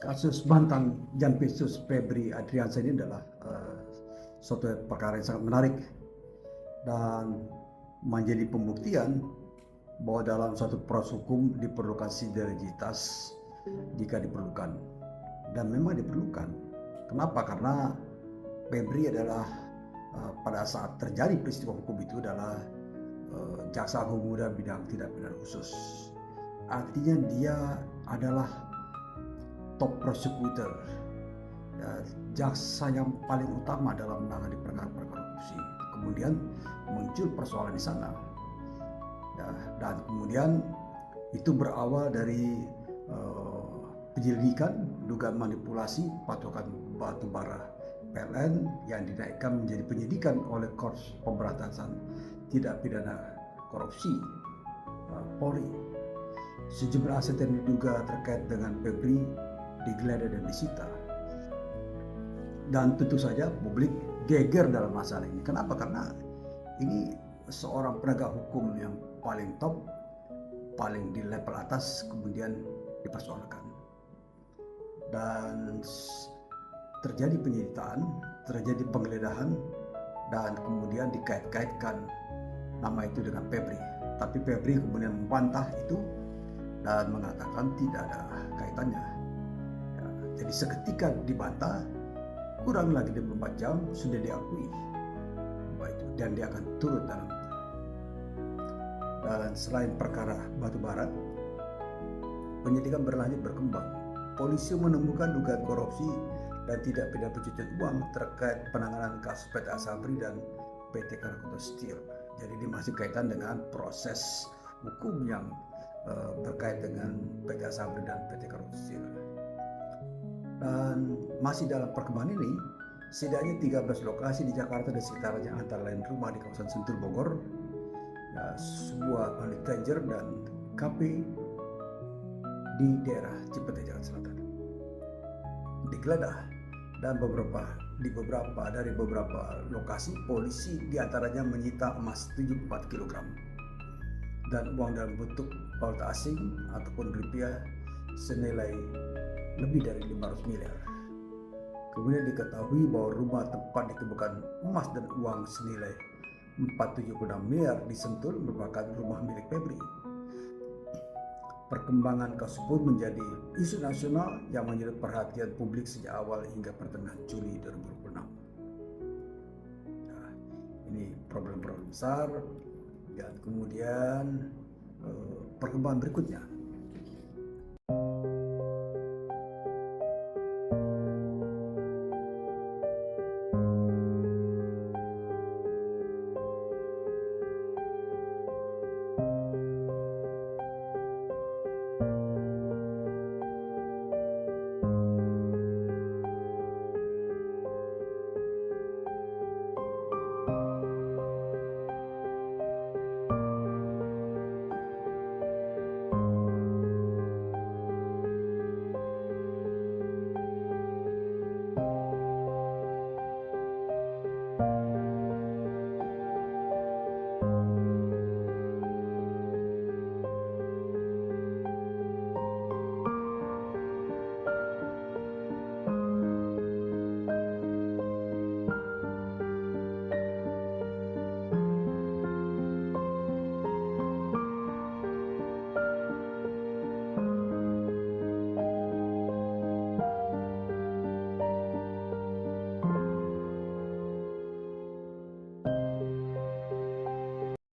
Kasus mantan Jampitsus Febri Adriansyah ini adalah suatu perkara yang sangat menarik dan menjadi pembuktian bahwa dalam suatu proses hukum diperlukan sinergitas jika diperlukan, dan memang diperlukan. Kenapa? Karena Febri adalah pada saat terjadi peristiwa hukum itu adalah jaksa agung muda bidang tindak pidana khusus. Artinya dia adalah top prosecutor, ya, jaksa yang paling utama dalam menangani perkara-perkara korupsi. Kemudian muncul persoalan di sana, ya, dan kemudian itu berawal dari penyelidikan dugaan manipulasi patokan batubara PLN yang dinaikkan menjadi penyidikan oleh Korps Pemberantasan Tindak Pidana Korupsi Polri. Sejumlah aset yang diduga terkait dengan Febri digeledah dan disita. Dan tentu saja publik geger dalam masalah ini. Kenapa? Karena ini seorang penegak hukum yang paling top, paling di level atas, kemudian dipersoalkan. Dan terjadi penyitaan, terjadi penggeledahan, dan kemudian dikait-kaitkan nama itu dengan Febri. Tapi Febri kemudian membantah itu dan mengatakan tidak ada kaitannya. Ya, jadi seketika dibantah, kurang lagi 24 jam sudah diakui bahwa itu, dan dia akan turut dalam itu. Dan selain perkara batubara, penyidikan berlanjut berkembang. Polisi menemukan dugaan korupsi dan tidak pidana pencucian uang terkait penanganan kasus PT Asabri dan PT Krakatau Steel. Jadi ini masih kaitan dengan proses hukum yang terkait dengan PT Asabri dan PT Krakatau Steel. Dan masih dalam perkembangan ini, setidaknya 13 lokasi di Jakarta dan sekitarnya, antara lain rumah di kawasan Sentul Bogor, ya, sebuah unit danger dan kafe di daerah Cipete Jakarta Selatan digeledah, dan dari beberapa lokasi polisi diantaranya menyita emas 74 kg dan uang dalam bentuk valuta asing ataupun rupiah senilai lebih dari 500 miliar. Kemudian diketahui bahwa rumah tempat ditemukan emas dan uang senilai 476 miliar di Sentul merupakan rumah milik Febri. Perkembangan kasus pun menjadi isu nasional yang menyedot perhatian publik sejak awal hingga pertengahan Juli 2026. Nah, ini problem besar. Dan kemudian perkembangan berikutnya,